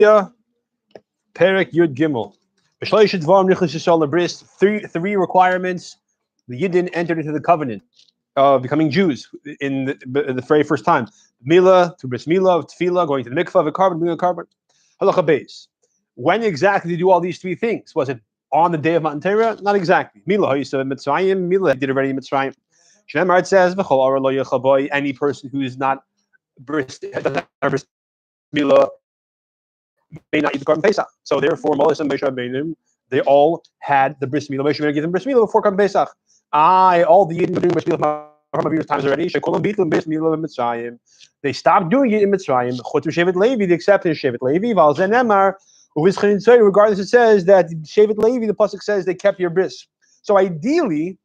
Biah, Perek Yud Gimel. Three requirements the Yidden entered into the covenant of becoming Jews in the very first time. Mila, to bris Mila, Tefillah, going to the mikvah, the carbon, bringing a carbon. Halacha beis. When exactly did you do all these three things? Was it on the day of Matan Torah? Not exactly. Mila, he said Mitzrayim. Mila did already in Mitzrayim. Shemar it says, any person who is not bris Mila may not eat the carbon Pesach. So therefore, Moses and Moshe Rabbeinu, they all had the bris Mila. Moshe Rabbeinu gave them bris Mila before carbon Pesach. All the Yidden were doing bris Mila from years times already. They stopped doing it in Mitzrayim. Shevet Levi, the exception is Shevet Levi. Regardless, it says that Shevet Levi, the pasuk says they kept your bris. So ideally,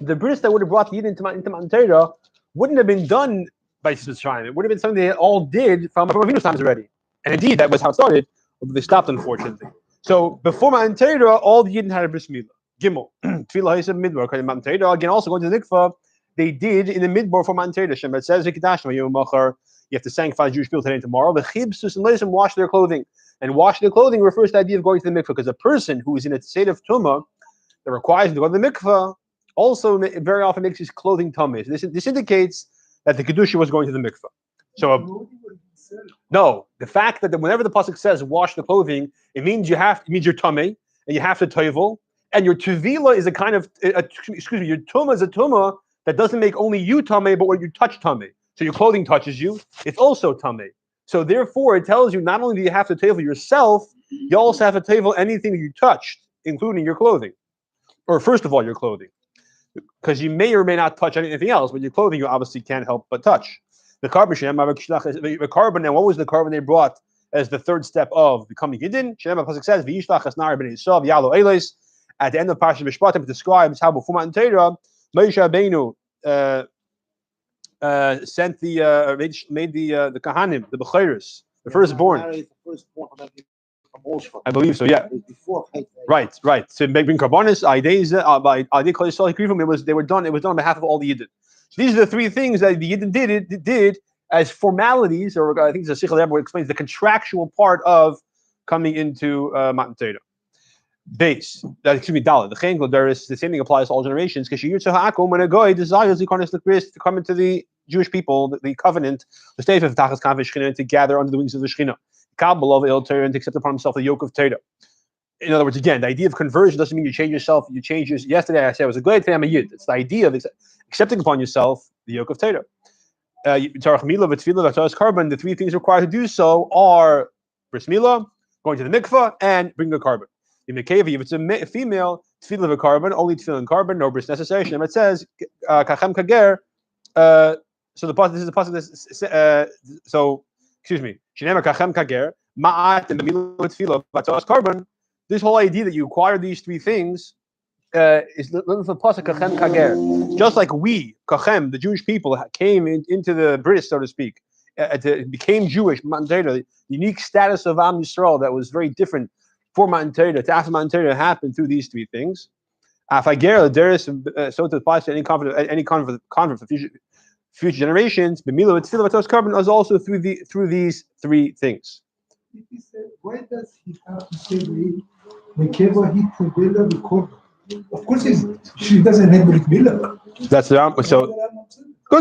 the bris that would have brought the Yidden into Matan Torah wouldn't have been done by Mitzrayim. It would have been something they all did from Avinu's times already. And indeed, that was how it started. Although they stopped, unfortunately. So before Matan Torah, all the Yidden had a bris Milah. Gimel. Tefillah Ha'isab Midbar. Matan Torah, again, also going to the Mikvah. They did in the midbar for Matan Torah. It says you have to sanctify Jewish people today and tomorrow. The chibsus and let them wash their clothing. And wash their clothing refers to the idea of going to the mikvah, because a person who is in a state of tumah that requires him to go to the mikvah also very often makes his clothing tummy. So this indicates that the kedusha was going to the mikvah. So no, the fact that whenever the pasuk says wash the clothing, it means you're tummy and you have to toivel, and your tevila is a kind of your tumah is a tumah that doesn't make only you tummy, but when you touch tummy. So your clothing touches you, it's also tummy. So therefore, it tells you not only do you have to table yourself, you also have to table anything you touched, including your clothing. Or first of all, your clothing. Because you may or may not touch anything else, but your clothing you obviously can't help but touch. The carbon, and what was the carbon they brought as the third step of becoming Yidden? At the end of Parashat Mishpatim, it describes how before Matan Torah, Moshe Rabbeinu sent made the Kahanim, the Bechiris, the firstborn. I believe so. Yeah. Right. So bring Karbonis, they were done. It was done on behalf of all the Yidden. So these are the three things that the Yidden did as formalities, or I think the Sichel Rebbe explains the contractual part of coming into Matan Torah. Base. Dalit. The same thing applies to all generations. When a guy desires to come into the Jewish people, the covenant, the state of Tachas Kav to gather under the wings of the Shechina, and to accept upon himself the yoke of Torah. In other words, again, the idea of conversion doesn't mean you change yourself. You change yesterday I said I was a glad, today I'm a Yid. It's the idea of accepting upon yourself the yoke of Torah. The three things required to do so are bris milah, going to the mikvah, and bring a carbon. In the cave, if it's a female, tefillah of a carbon, only tefillah and carbon, no bris necessary. And it says, kachem kager. So this is the pasuk. So excuse me. Shinema kachem kager ma'at and the milah tefillah vatos carbon. This whole idea that you acquire these three things is the pasuk kachem kager. Just like we kachem, the Jewish people, came into the bris, so to speak, became Jewish. The unique status of Am Yisrael that was very different. For Matan Torah, to after Matan Torah happened through these three things. So it applies to any convert for future generations. B'milah v'tefillah v'tos carbon is also through these three things. Why does he have to say Mekeva he tevila v'korban? Of course, she doesn't have brit milah. That's the so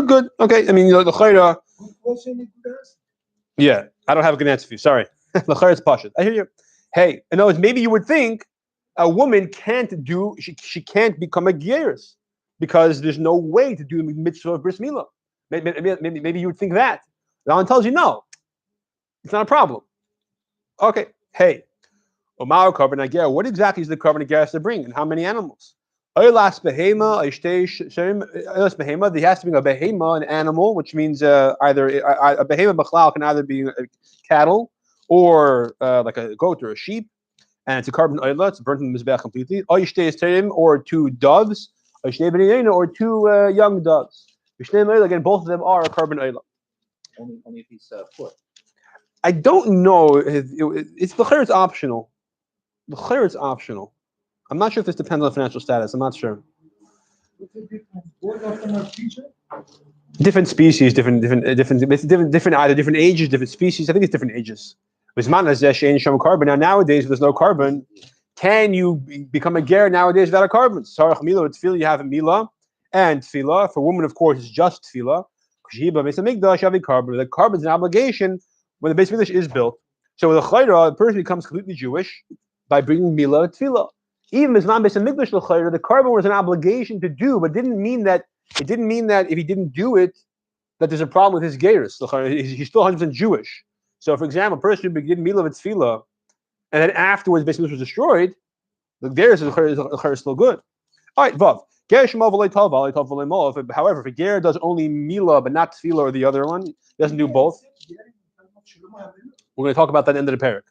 good. Okay, I mean the chayra. Yeah, I don't have a good answer for you. Sorry, the chayra is pashut. I hear you. Hey, in other words, maybe you would think a woman she can't become a geirus because there's no way to do the mitzvah of bris milah. Maybe you would think that. The Rambam tells you no, it's not a problem. Okay, hey, Omar carbon ager. What exactly is the carbon ager to bring, and how many animals? Oilas behema, oilas behema. He has to bring a behema, an animal, which means either a behema b'chlal can either be cattle, or like a goat or a sheep, and it's a carbon oila, it's burnt in the mizbeach completely. Or two doves, or two young doves. Again, both of them are a carbon oila. Only if he's poor. I don't know. It's the it's optional. The it's optional. I'm not sure if this depends on financial status. I'm not sure. Different species, different either different ages, different species. I think it's different ages. Now nowadays there's no carbon. Can you become a ger nowadays without a carbon? Sarach mila with tefillah, you have a mila and tefillah. For women, of course, it's just tefillah. The carbon is an obligation when the Beis Mikdash is built. So with a chayra, the person becomes completely Jewish by bringing mila and tefillah. Even Beis Mikdash l'chayra, the carbon was an obligation to do, but didn't mean that if he didn't do it, that there's a problem with his gerus. He's still 100% Jewish. So, for example, a person who did mila and tefillah, and then afterwards Beis Mikdash was destroyed, the gerus is still good. All right, vav. However, if a ger does only mila but not tefillah or the other one, he doesn't do both. We're going to talk about that at the end of the parak.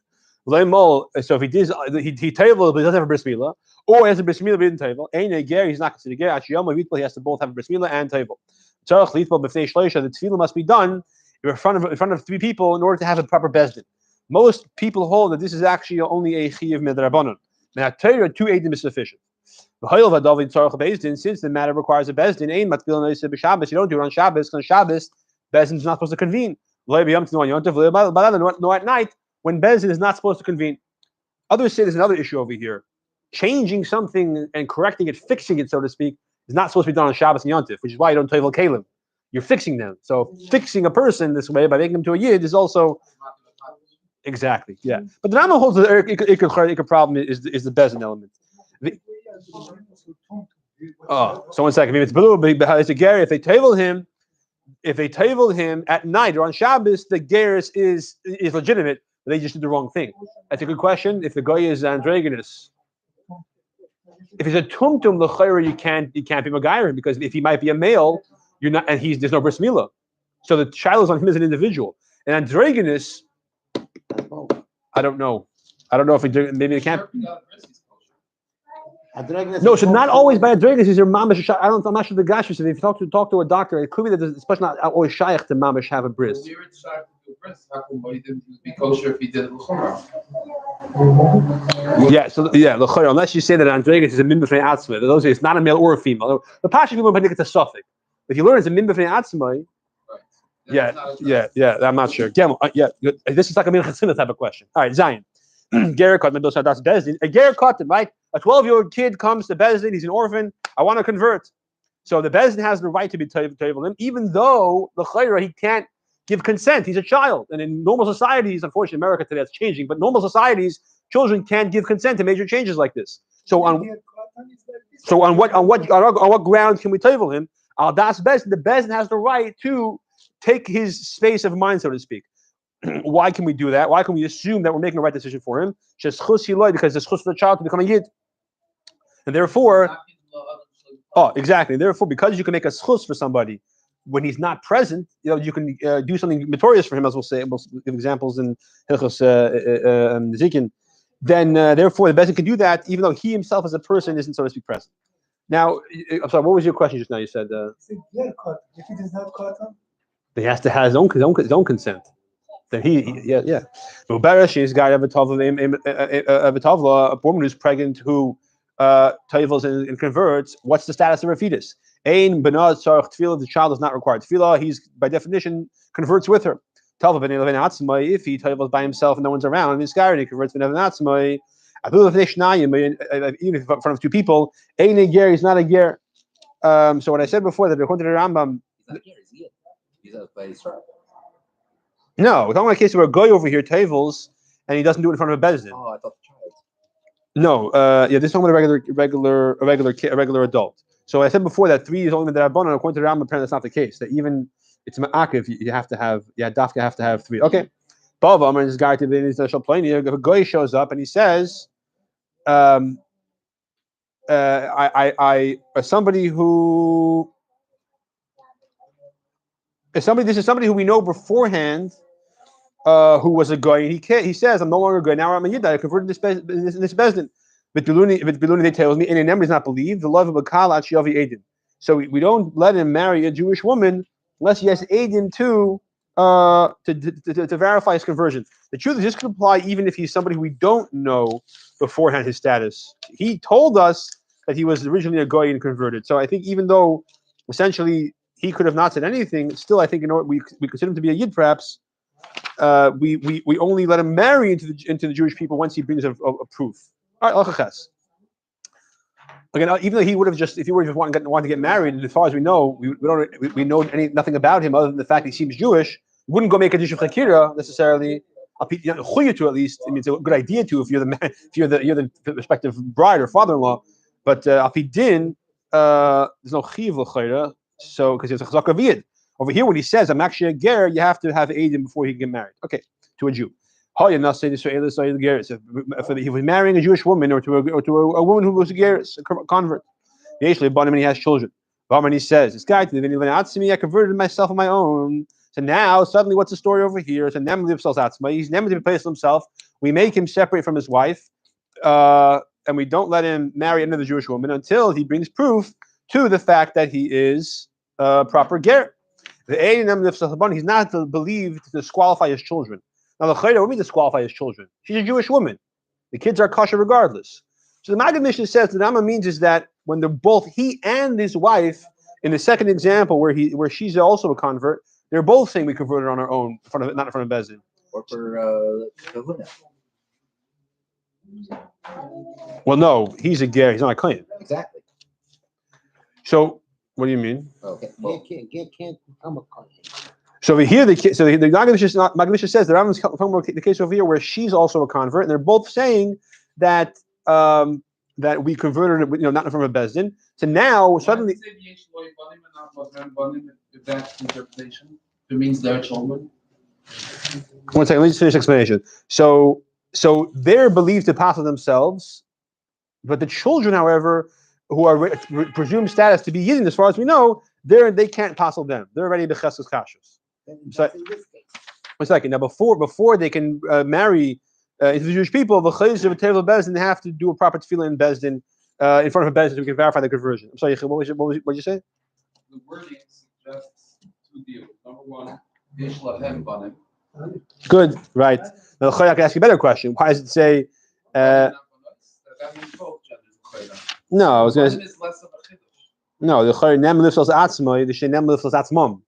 So if he does, he table, but he doesn't have a bris milah, or he has a bris milah but he didn't table. Ain't a ger, he's not considered ger. He has to both have a bris milah and table. The tefillah must be done in front of three people in order to have a proper bezdin. Most people hold that this is actually only a chiyuv midrabanan. Now, Torah 2 eidim is sufficient. Since the matter requires a bezdin, you don't do it on Shabbos, because on Shabbos, bezdin is not supposed to convene. No at night, when bezdin is not supposed to convene. Others say there's another issue over here. Changing something and correcting it, fixing it, so to speak, is not supposed to be done on Shabbos and Yontif, which is why you don't tevel kalim. You're fixing them. So fixing a person this way by making him to a yid is also exactly, yeah. But the Rambam holds the ikar problem is the bezdin element. So 1 second. Maybe it's below. It's a ger. If they tavel him at night or on Shabbos, the gerus is legitimate. They just did the wrong thing. That's a good question. If the guy is androgynous, if he's a tumtum l'chayra, you can't be magayer, because if he might be a male, you're not, and there's no bris milah. So the child is on him as an individual. And androgynous, I don't know. If maybe they can't. No, so not always by androgynous. These are mamash. I'm not sure the gash said. If you talk to a doctor, it could be that it's especially not always shaykh to mamash have a bris. Yeah, unless you say that androgynous is a min b'fnei atzma, those it's not a male or a female. The pasha people think it's a suffix. If you learn it's a min b'fnei atzma, I'm not sure. This is like a min chatzina type of question. All right, Zion. Gerikot medos hadas bezdin. A gerikot, right? A 12-year-old kid comes to bezdin. He's an orphan. I want to convert. So the bezdin has the right to be table him, even though the chayra he can't give consent. He's a child, and in normal societies, unfortunately, America today that's changing. But normal societies, children can't give consent to major changes like this. So on what grounds can we table him? Al das bezdin. The bezdin has the right to take his space of mind, so to speak. Why can we do that? Why can we assume that we're making the right decision for him? Because the schus for the child to become a yid, and therefore, exactly. Therefore, because you can make a schus for somebody when he's not present, you can do something notorious for him, as we'll say. We'll give examples in Hilchos Zikin. Then, therefore, the bezin can do that, even though he himself as a person isn't, so to speak, present. Now, I'm sorry. What was your question just now? You said if he does not cut him, he has to have his own consent. Then yeah. But Beresh guy of a woman who's pregnant who tavels and converts. What's the status of her fetus? Ein benaz tzarich tefillah. The child is not required tefillah. He's by definition converts with her. If he tavels by himself and no one's around, he's scared. He converts even in front of two people. Ein a ger. He's not a ger. So what I said before that according to the Rambam. He's a Israel. No, we're talking about a case where a guy over here tavels and he doesn't do it in front of a bezdin. Oh, I thought the child. No, this is talking about a regular adult. So I said before that 3 is only the Rabbanon. According to the Rambam, apparently that's not the case. That even it's ma'akiv, you have to have dafka have to have 3. Okay, Bava Amar this guy to the international plane. If a guy shows up and he says, somebody who is somebody who we know beforehand. Who was a guy? He says, "I'm no longer a guy. Now I'm a yid. I converted this bezdin." But Biluni they tells me, and in is not believed. The love of a kal at shiavi edin. So we don't let him marry a Jewish woman unless he has edin to verify his conversion. The truth is, this could apply even if he's somebody we don't know beforehand his status. He told us that he was originally a guy and converted. So I think even though essentially he could have not said anything, still I think we consider him to be a yid perhaps. we only let him marry into the Jewish people once he brings a proof. All right, Al-Khas. Again, even though he would have just, if he were just wanting to get married, and as far as we know, we know nothing about him other than the fact he seems Jewish. We wouldn't go make a dish of chakira necessarily. To at least, I mean, it's a good idea to if you're the man, if you're the respective bride or father-in-law. But apidin, there's no chiv l'chayra, so because it's a chazak aviyad. Over here, when he says I'm actually a ger, you have to have Adim before he can get married. Okay, to a Jew. If he was marrying a Jewish woman or to a woman who was a ger, a convert, and he has children. And he says, "This guy, I converted myself on my own." So now, suddenly, what's the story over here? So he's never replaced himself. We make him separate from his wife, and we don't let him marry another Jewish woman until he brings proof to the fact that he is proper ger. He's not believed to disqualify his children. Now, the Chayda, what means disqualify his children? She's a Jewish woman. The kids are kosher regardless. So the Maggid Mishnah says the Rama means is that when they're both he and his wife, in the second example where she's also a convert, they're both saying we converted on our own, not in front of Bezin. Or for Kahuna. Well, no, he's a ger. He's not a kohen. Exactly. So, what do you mean? Okay. Can't become a kohen. So over here, the Maggid Mishnah says the Rambam's talking about the case over here where she's also a convert, and they're both saying that that we converted it, not in front of a bezdin. So now suddenly, if that's interpretation, it means their children. one second, let me just finish the explanation. So they're believed to pass themselves, but the children, however, who are presumed status to be Yidden, as far as we know, they can't passel them. They're already bechesed kashus. So, 1 second. Now, before they can marry into the Jewish people, the chayes of table bezdin, they have to do a proper tefillah in bezdin in front of a bezdin so we can verify the conversion. I'm sorry, what did you say? The wording suggests two deals. Number one, Yesh Lahem Banim. Good, right. Now, I can ask you a better question. Why does it say? That means both genders. No, I was going Banim to. is less of a chiddush. No, the chayyim nem lifsos atzmai, the shay nem lifsos atzmam.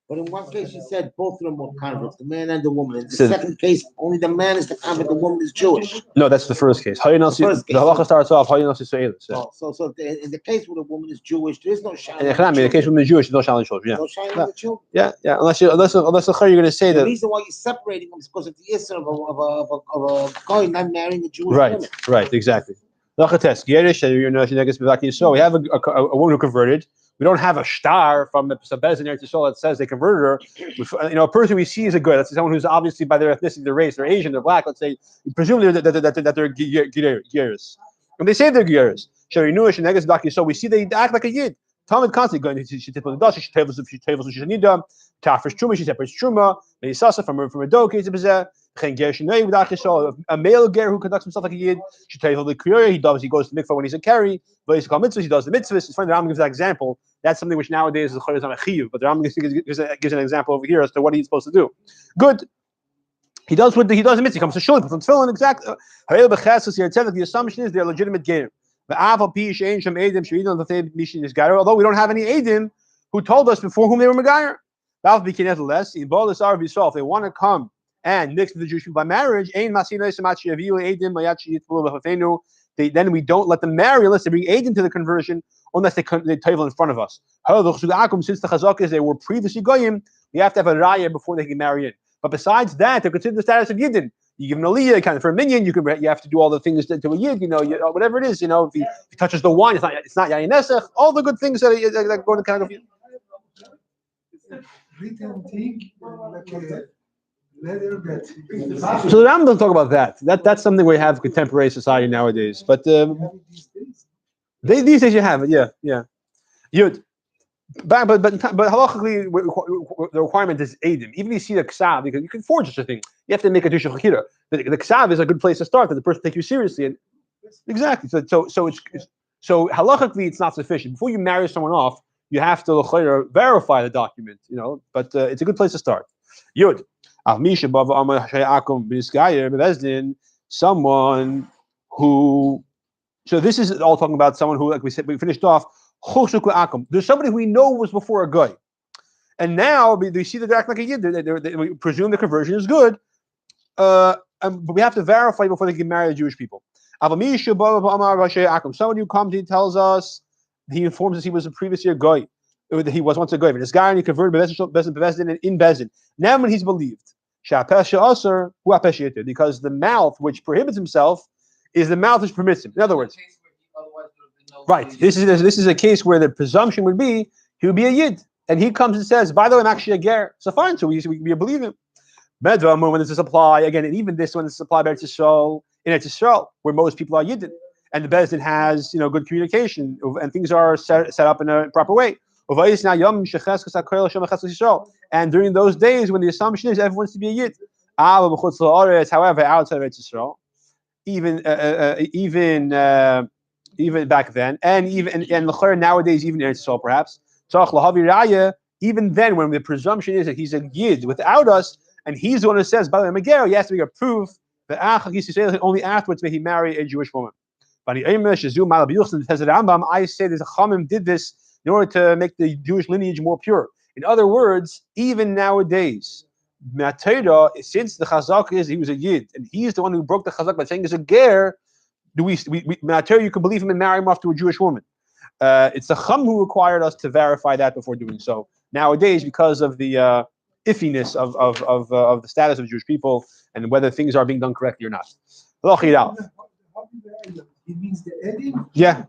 But in one case, you said both of them were converts, the man and the woman. In the So- second case, only the man is the convert, the woman is Jewish. No, that's the first case. The first case. halacha starts off hayyinasi se'elis. So in the case where the woman is Jewish, there is no shine. And in the case when the Jewish, there's no challenge children. No shine on the children. Yeah. Unless the chayyim you're going to say The that. reason why you're separating them is because of the issue of a guy not marrying a Jewish woman. Right, exactly. Lachates gerish, so we have a woman who converted. We don't have a star from the Bezin Eretz Yisrael that says they converted her. A person we see is a good. That's someone who's obviously by their ethnicity, their race, they're Asian, they're black. Let's say, presumably that they're gears. When they say they're gears, so we see they act like a yid. Talmud constantly going to she tables the dash, she tables she need them. Tafresh truma, she separates truma. Meisasa from a dog case of a male ger who conducts himself like a yid. She table the kriya. He goes to mikvah when he's a carry. But he's called mitzvahs. He does the mitzvahs. It's funny the Rambam gives that example. That's something which nowadays is chayil on a chiyuv. But the Rambam gives an example over here as to what he's supposed to do. Good. He does the mitzvah. He comes to shul. He puts on tefillin. Exactly. The assumption is they're legitimate ger. Although we don't have any edim who told us before whom they were megayer. If they want to come and mix with the Jewish people by marriage, then we don't let them marry unless they bring aid into the conversion, unless they table in front of us. Since the chazak they were previously goyim, we have to have a raya before they can marry in. But besides that, they're considered the status of yidden. You give an aliyah, kind of for a minion. You have to do all the things to a yid. Whatever it is. If he touches the wine, it's not yayin nesach. All the good things that go in the kind of. Written thing, like a letter that. So the Rambam doesn't talk about that. That's something we have contemporary society nowadays. But these days you have it. Yeah. Yud. But halachically, the requirement is edim. Even if you see the ksav, because you can forge such a thing, you have to make a dish of chakira. The ksav is a good place to start, that the person take you seriously. And exactly. So halachically, it's not sufficient. Before you marry someone off, you have to verify the document. But it's a good place to start. Yud. Someone who. So this is all talking about someone who, like we said, we finished off. There's somebody who we know was before a guy, And now we see that they're acting like a yid. We presume the conversion is good, but we have to verify before they can marry the Jewish people. Someone who comes, he tells us, he informs us he was a previous year goy. He was once a goy. This guy and he converted Bezdin in Bezdin. Now when he's believed, because the mouth which prohibits himself is the mouth which permits him. In other words, right. This is a case where the presumption would be he would be a yid, and he comes and says, "By the way, I'm actually a ger." So fine. So we believe him. Medva, when this is applied again, and even this when it's applied by Eretz Yisrael, in Eretz Yisrael, where most people are yidden, and the Bezdin has good communication, and things are set up in a proper way. And during those days, when the assumption is everyone's to be a yid, however, outside of Eretz Yisrael, even back then, and nowadays, even in Eretz Yisrael, perhaps. Even then, when the presumption is that he's a yid without us, and he's the one who says, "By the way, Megero," he has to make a proof that only afterwards may he marry a Jewish woman. I say there's a Chamim did this in order to make the Jewish lineage more pure. In other words, even nowadays, since the Chazak is he was a yid, and he's the one who broke the Chazak by saying he's a ger, you can believe him and marry him off to a Jewish woman. It's the Chum who required us to verify that before doing so. Nowadays, because of the iffiness of the status of Jewish people and whether things are being done correctly or not. It means the ending. Yeah,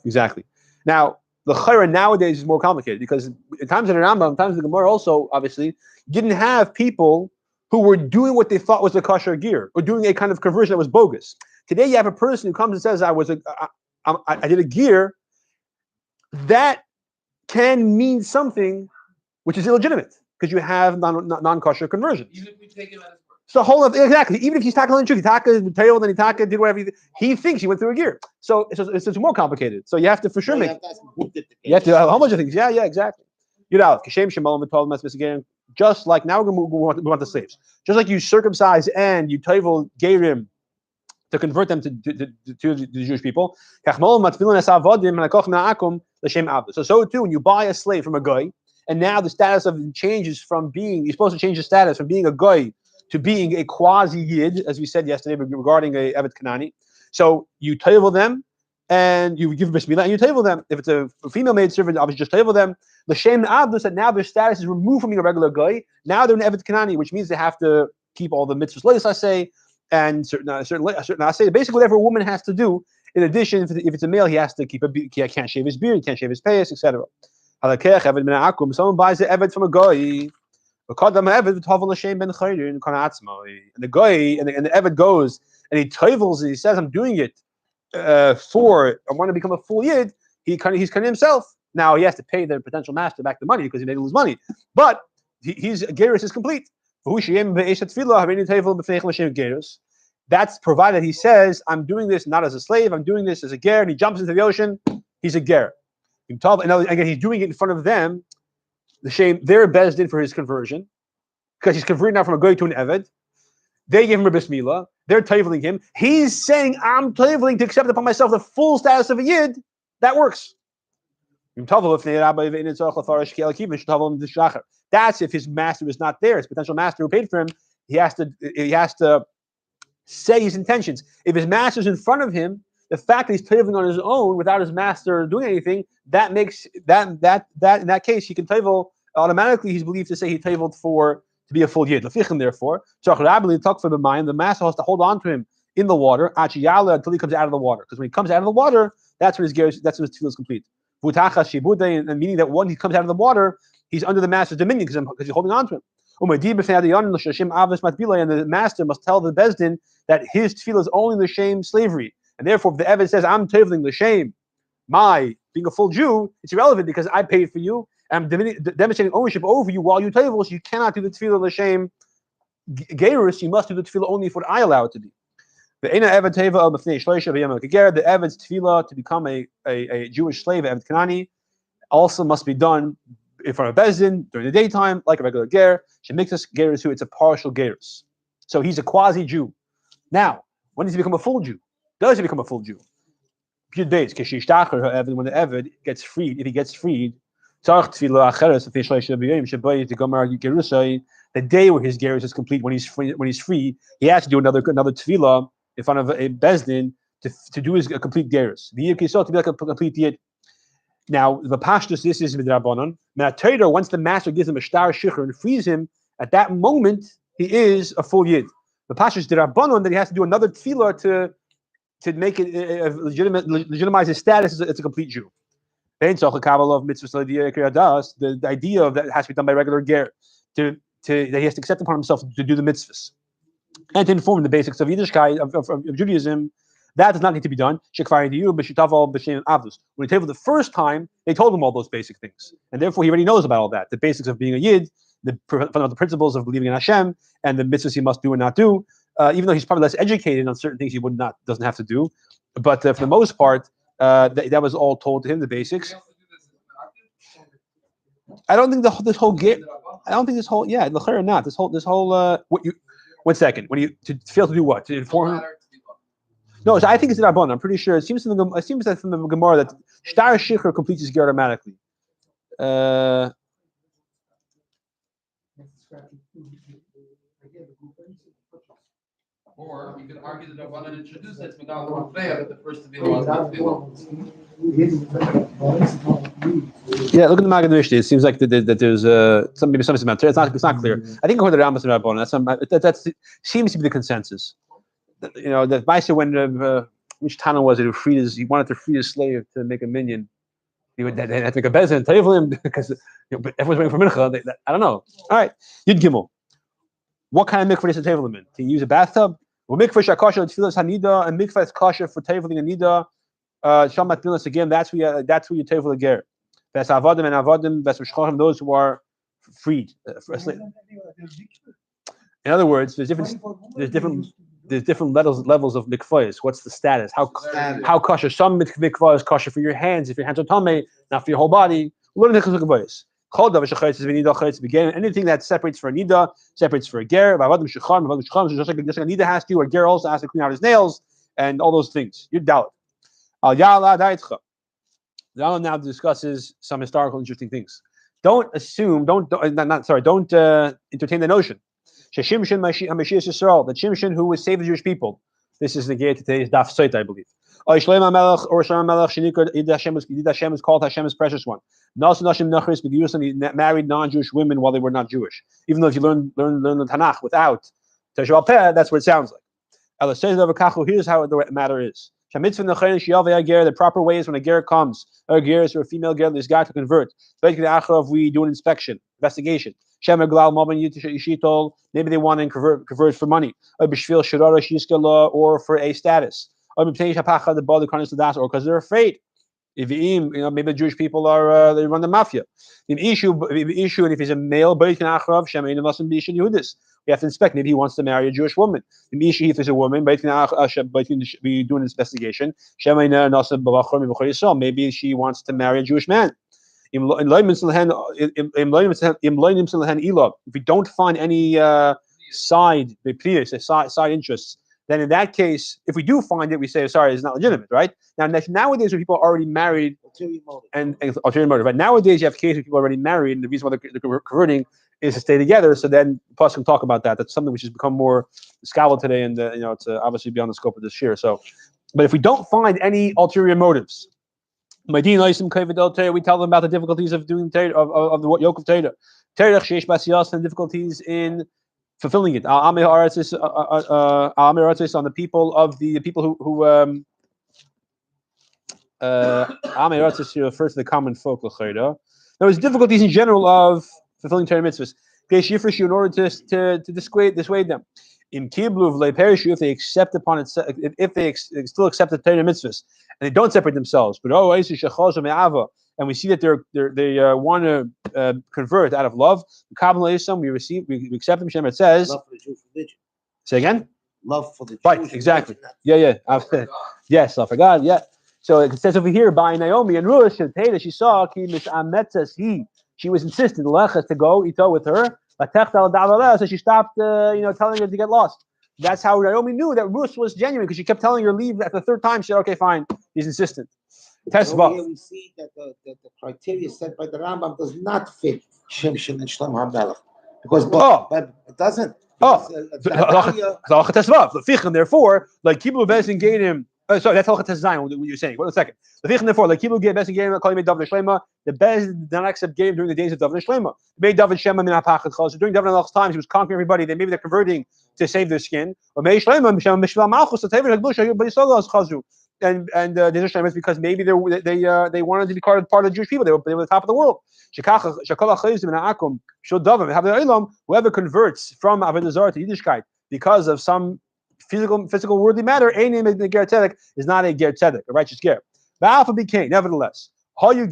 exactly. Now, the chayra nowadays is more complicated because in times of the Rambam, in times of the Gemara also, obviously, didn't have people who were doing what they thought was a kosher gear or doing a kind of conversion that was bogus. Today, you have a person who comes and says, I did a gear. That can mean something which is illegitimate because you have non-kosher conversions. Even if we take him at his word. So exactly. Even if he's talking the truth, he tailed and he did whatever he thinks he went through a gear. So it's more complicated. So you have to for sure make. You have to have a whole bunch of things. Yeah, exactly. Just like now we're going to move on to slaves. Just like you circumcise and you taivel gerim to convert them to the Jewish people. So too, when you buy a slave from a guy, and now the status of him changes from being, you're supposed to change the status from being a guy to being a quasi yid, as we said yesterday regarding a Evet Kanani. So you table them, and you give bris milah, and you table them. If it's a female maidservant, obviously just table them. L'shem abdus, that now their status is removed from being a regular guy. Now they're an Evet Kanani, which means they have to keep all the mitzvahs, latest I say, and certain I say. Basically, whatever a woman has to do. In addition, if it's a male, he has to he can't shave his beard, he can't shave his payas, etc. Someone buys the Evet from a guy. And the guy and the Evet goes and he tavels and he says, "I'm doing it I want to become a full yid." He's kind of himself. Now he has to pay the potential master back the money because he made lose money, but his gerus is complete. That's provided he says, "I'm doing this not as a slave. I'm doing this as a ger," and he jumps into the ocean. He's a ger. And again, he's doing it in front of them. The shame they're bezdin for his conversion because he's converting now from a goy to an eved. They give him a bris milah. They're taveling him. He's saying, "I'm taveling to accept upon myself the full status of a yid." That works. That's if his master is not there. His potential master who paid for him, he has to say his intentions. If his master's in front of him, the fact that he's taveling on his own without his master doing anything, that makes that in that case he can tavel automatically. He's believed to say he taveled to be a full yid. Therefore, the master has to hold on to him in the water until he comes out of the water. Because when he comes out of the water, that's when his tefillah is complete. And meaning that when he comes out of the water, he's under the master's dominion because he's holding on to him. And the master must tell the bezdin that his tefillah is only the shame slavery. And therefore, if the Eved says, "I'm taveling the shame, my being a full Jew," it's irrelevant because I paid for you. I'm demonstrating ownership over you while you tavel, so you cannot do the tefillah the shame gerus. You must do the tefillah only for what I allow it to be. The Eved's tefillah to become a Jewish slave, Eved Kanani, also must be done in front of Bezdin during the daytime, like a regular ger. Shemiktas gerus, who it's a partial gerus. So he's a quasi Jew. Now, when does he become a full Jew? Does he become a full Jew? Few days. When the Eved gets freed, if he gets freed, The day where his gerus is complete, when he's free, he has to do another tefillah in front of a bezdin to do his complete gerus. The yikisot to be like a complete yid. Now the pashtus, this is midrabanan. Now once the master gives him a shtar shikhr and frees him, at that moment he is a full yid. The pashtus dirabanan that he has to do another tefillah to make it legitimize his status as a complete Jew. The idea of that has to be done by regular ger, that he has to accept upon himself to do the mitzvahs and to inform the basics of Yiddishkeit of Judaism. That does not need to be done. When he told the first time, they told him all those basic things, and therefore he already knows about all that, the basics of being a yid, the fundamental principles of believing in Hashem, and the mitzvahs he must do and not do. Even though he's probably less educated on certain things he doesn't have to do, but for the most part, that was all told to him, the basics. I don't think this whole one second, when you to fail to do what, to inform him. No, so I think it's an Rabban. I'm pretty sure. It seems that from the Gemara that shtar shikhr completes his ger automatically. Or you could argue that Rabbanan introduced that without one player, but the first tefillah was not tefillah. Yeah, look at the Maggid Mishnah. It seems like that there's maybe something about it. It's not clear. I think according to Rambam and Rabbanan, that seems to be the consensus. That Meister, when which Tana was it who he wanted to free his slave to make a minion. He would have to make a bezin and tell him because everyone's waiting for mincha. I don't know. All right, Yud Gimel. What kind of mikvah is a tevelim in? Can you use a bathtub? Well, mikvah shakasha tefillas hanida, and mikvah is kasha for teveling hanida. Shamat bilas again. That's where you tevel a ger. Ves avadim and avadim, ves mishchachim, those who are freed. In other words, there's different levels of mikvahs. What's the status? How kasha? Some mikvah is kasha for your hands. If your hands are tamei, not for your whole body. Learn the mikvahs. Anything that separates for a nida, separates for a ger. Just like a nida has to, or a ger also has to clean out his nails and all those things. You doubt. The Rambam now discusses some historical interesting things. Don't entertain the notion that Shimshon, who was saved the Jewish people, this is negated today's Daf Sot, I believe. Or Shlomo Melech, or Shlomo Melech, Yid Hashem is called Hashem's precious one. He married non-Jewish women while they were not Jewish. Even though if you learn the Tanakh without Teshuvah Peh, that's what it sounds like. Here's how the matter is. The proper way is when a ger comes, or a ger is or a female ger, this guy to convert. We do an inspection, investigation. Maybe they want to convert for money, or for a status, or because they're afraid. Maybe the Jewish people are they run the mafia. And if he's a male, we have to inspect. Maybe he wants to marry a Jewish woman. If he's a woman, we do an investigation. Maybe she wants to marry a Jewish man. If we don't find any side interests, then in that case, if we do find it, we say, sorry, it's not legitimate, right? Nowadays, when people are already married, and ulterior motive, right? Nowadays, you have cases where people are already married, and the reason why they're converting is to stay together. So then, plus, can talk about that. That's something which has become more scalable today, and it's obviously beyond the scope of this year. So, but if we don't find any ulterior motives, we tell them about the difficulties of doing of the yoke of Torah, and difficulties in fulfilling it. On the people of the people who here refers to the common folk. There was difficulties in general of fulfilling Torah mitzvahs. In order to dissuade them. In Kiblu Leperishu, if they accept upon it, if they still accept the Torah mitzvahs and they don't separate themselves, but and we see that they want to convert out of love. We accept them. Shem, it says. Love for the Jewish religion. Say again. Love for the right, Jewish exactly. religion. Yeah. Yes, love for God. Yeah. So it says over here by Naomi and Ruth, she saw she was insistent to go ito with her. So she stopped, telling her to get lost. That's how Naomi knew that Ruth was genuine, because she kept telling her leave. At the third time, she said, "Okay, fine." He's insistent. Test Over vav. here we see that the criteria set by the Rambam does not fit Shimshon and Shlomo HaMelech. Because but it doesn't. Oh, Because, halacha test vav. Lefichem, therefore, like Kibul Bezin gave him. Sorry, that's halacha test zayin. What you're saying? Wait a second. Lefichem, therefore, like Kibul Bezin gave him calling me David Shlema. The Bezin did not accept game during the days of David Shlema. Made David Shema min hapachat chal. So during David Melech's times, he was conquering everybody. Maybe they're converting to save their skin. Or Mei Shlema Mishlam Mishlam Malchus. So David Hagbush But Yisolos Chazu. And these are because maybe they wanted to be part of the Jewish people. They were the top of the world. Whoever converts from Avodah Zarah to Yiddishkeit because of some physical worldly matter, is not a ger tzedek, a righteous ger. Nevertheless, even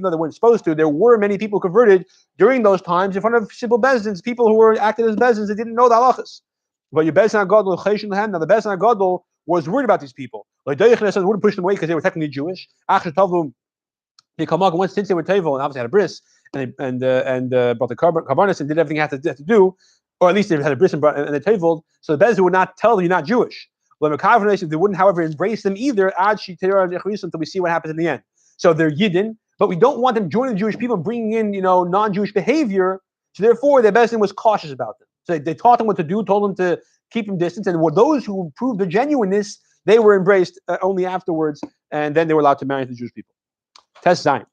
though they weren't supposed to, there were many people converted during those times in front of simple bezdins, people who were acting as bezdins that didn't know the halachas. But your Bezdin HaGadol, now the Bezdin HaGadol was worried about these people. Like Doyech wouldn't push them away because they were technically Jewish. They come up once since they were Tevel and obviously had a bris and brought the karbanis and did everything they had to do, or at least they had a bris and they Teveled. So the Bezdin would not tell them you're not Jewish. They wouldn't, however, embrace them either until we see what happens in the end. So they're Yidden, but we don't want them joining the Jewish people and bringing in non-Jewish behavior. So therefore, the Bezdin was cautious about them. So they taught them what to do, told them to keep them distance, and those who proved the genuineness, they were embraced only afterwards, and then they were allowed to marry the Jewish people. Test Zayin.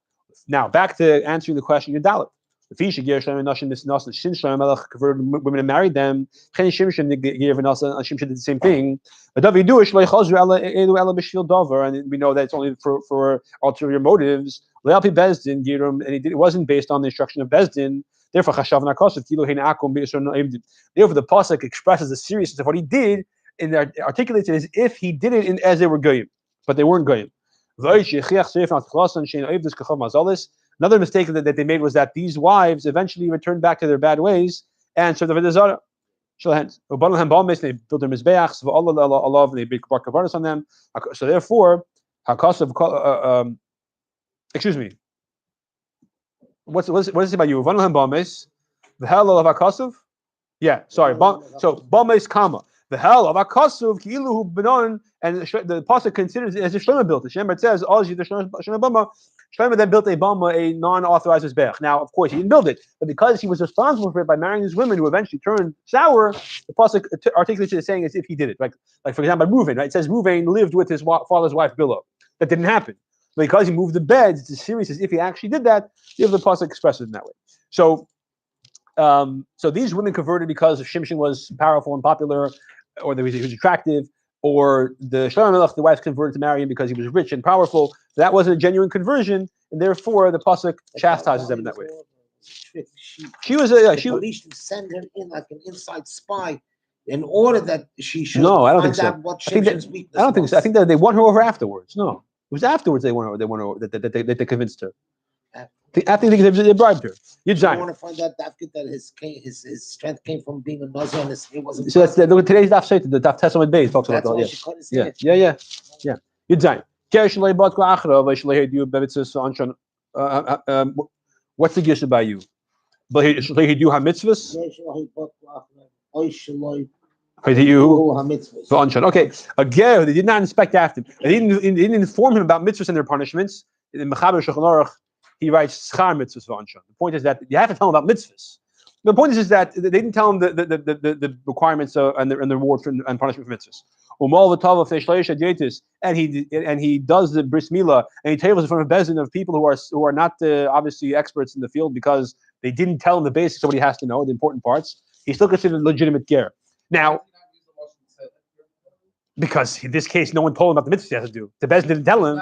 Now, back to answering the question, Yudalit. The Fisha Ger Shlem and Nashim Shin Shlem Melech converted women and married them. Chen Shimshon Ger and Shimshon did the same thing. But David Jewish Lo Chazru Ela B'Shvil Dover, and we know that it's only for ulterior motives. Lealpi Bezdin Girum, and it wasn't based on the instruction of Bezdin. Therefore, the pasuk expresses the seriousness of what he did, and articulates it as if he did it as they were goyim, but they weren't goyim. Another mistake that they made was that these wives eventually returned back to their bad ways and served the Avodah Zarah. They built their mizbeachs, and they brought kavanas on them. So therefore, excuse me. What does it say about you? The hell of Akasuv? Yeah, sorry. So Bames Kama. The hell of Akasuv, Kilu Benon, and the pasuk considers it as if Shlomo built it. It says, Shlomo then built a Bama, a non-authorized Mizbeach. Now, of course, he didn't build it, but because he was responsible for it by marrying these women who eventually turned sour, the pasuk articulates it as saying as if he did it. Like for example, Reuven, right? It says Reuven lived with his father's wife Bilhah. That didn't happen. Because he moved the beds, it's as serious as if he actually did that. The pasuk expresses it in that way. So these women converted because Shimshon was powerful and popular, or he was attractive, or the Shlomo Melech, the wife converted to marry him because he was rich and powerful. That wasn't a genuine conversion, and therefore the pasuk chastises them in that way. She was she police send her in like an inside spy in order that she should I don't think so. what I don't think so. I think that they won her over afterwards. No, it was afterwards they won her. That they convinced her. After they bribed her. I want to find out that his strength came from being a Nazir and it wasn't. So that's look at today's daf Satan, the daf Testament Beis talks about that. Yeah. You'd say. What's the gish about you? But he do have mitzvahs. Okay, a ger, they did not inspect after him. They didn't inform him about mitzvahs and their punishments. In Mechaber Shulchan Aruch, he writes schar mitzvahs v'anshan. The point is that you have to tell him about mitzvahs. The point is that they didn't tell him the requirements and the reward and punishment for mitzvahs. And he does the bris milah and he tables in front of bezin of people who are not obviously experts in the field because they didn't tell him the basics of what he has to know, the important parts. He's still considered legitimate ger. Now, because in this case, no one told him about the mitzvahs he has to do. The bezin didn't tell him.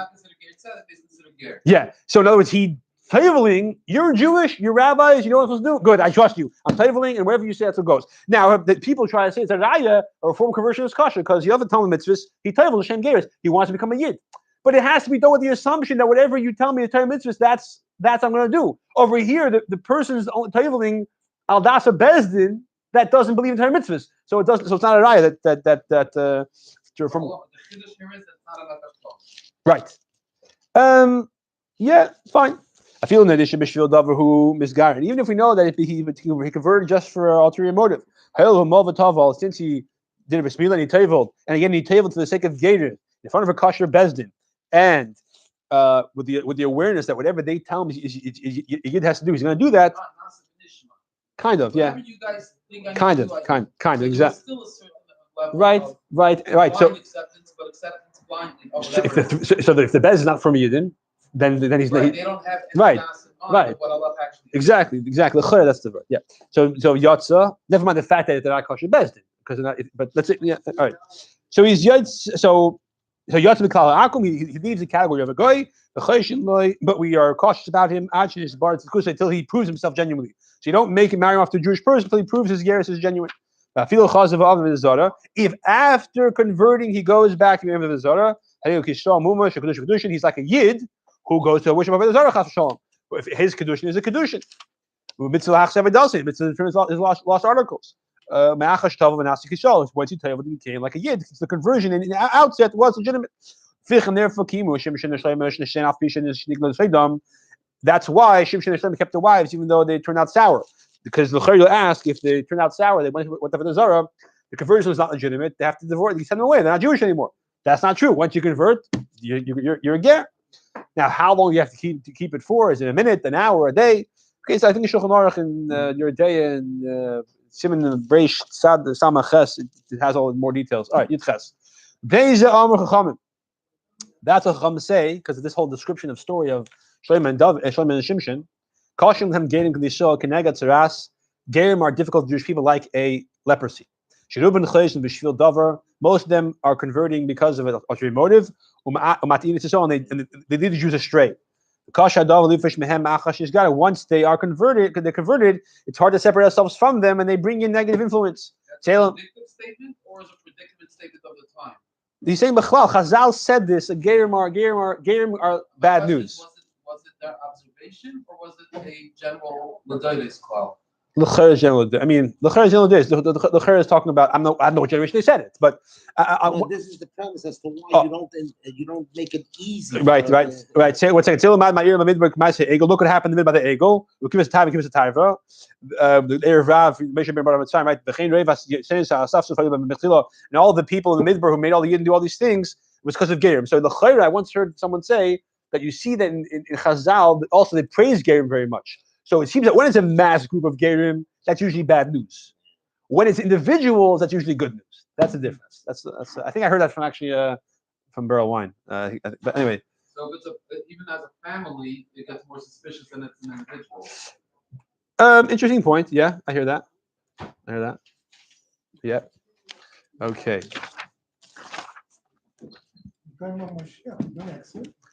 Yeah. So in other words, he taveling, you're Jewish, you're rabbis, you know what I'm supposed to do? Good, I trust you. I'm taveling, and wherever you say that's what goes. Now, the people try to say it's a raya or a form of conversion is kosher because the other Talmud mitzvahs, he tavel Hashem Geras. He wants to become a yid. But it has to be done with the assumption that whatever you tell me the Torah mitzvahs, that's what I'm going to do. Over here, the person's taveling al dasa bezdin that doesn't believe in Torah mitzvahs. So it doesn't. So it's not a raya that from. Right. Yeah, fine. I feel in addition, Bishvil Dover who misguided. Even if we know that he converted just for an ulterior motive, since he did a bismillah and he taveled, and again he taveled for the sake of Gator, in front of a kosher bezdin, and with the awareness that whatever they tell him Yid has to do, he's going to do that. Kind of, yeah. Whatever you guys think I need Kind to of, do, I kind do. of, So exactly. there's still a certain level Right, of right. blind So, acceptance, but acceptance blindly. Or so whatever. if the bez is not from Yidin, then he's Right, he, they don't have any right, massive mind right. of what Allah actually Exactly. That's the word. Yeah. So Yotza. Never mind the fact that they're not kosher bezdin, because they're not. But let's say, yeah. All right. So he's Yotz. So Yotza Mikal Akum. He leaves the category of a guy. But we are cautious about him until he proves himself genuinely. So you don't make him marry off to a Jewish person until he proves his Geras is genuine. If after converting he goes back to the Zara, he's like a Yid who goes to worship of the Zara. If his kedushin is a kedushin, mitzvah hachshav does it. Mitzvah returns his lost articles. Once he became like a yid, the conversion in the outset was legitimate. That's why Shimshon and Shlomo kept their wives, even though they turned out sour. Because the Chayil asked if they turned out sour, they went to the Zara. The conversion was not legitimate. They have to divorce. They send them away. They're not Jewish anymore. That's not true. Once you convert, you're a ger. Now, how long do you have to keep it for? Is it a minute, an hour, a day? Okay, so I think Shulchan Aruch in your day and Simon Breish Sad Samaches, it has all more details. All right, Yitches. Beize Amar Chachamim. That's what Chachamim say because of this whole description of story of Shlomo and Shimshon. Caution them gaining Kedisha Kenegat Saras. Gerim are difficult Jewish people like a leprosy. Most of them are converting because of an ulterior motive, and they lead the Jews astray. Once they are converted, it's hard to separate ourselves from them, and they bring in negative influence. That's a predictive statement or is a predicament statement of the time? He's saying Bechlal. Chazal said this. Gerim are bad news. Was it their observation or was it a general Ladaitis cloud? I mean, the is talking about. I don't know what generation they said it, but this is the premise as to why you don't make it easy. Right. Say one second. Look what happened in the mid by the Egel. We'll give us time. Give us a taiva. The Erev Rav, right? And all the people in the midbar who made all the Yidden do all these things was because of Gerim. So the Chayra, I once heard someone say that you see that in Chazal, also they praise Gerim very much. So it seems that when it's a mass group of Gerim, that's usually bad news. When it's individuals, that's usually good news. That's the difference. That's I think I heard that from actually from Barrel Wine. But anyway. So if it's even as a family, it gets more suspicious than it's an individual. Interesting point. Yeah, I hear that. Yeah. Okay.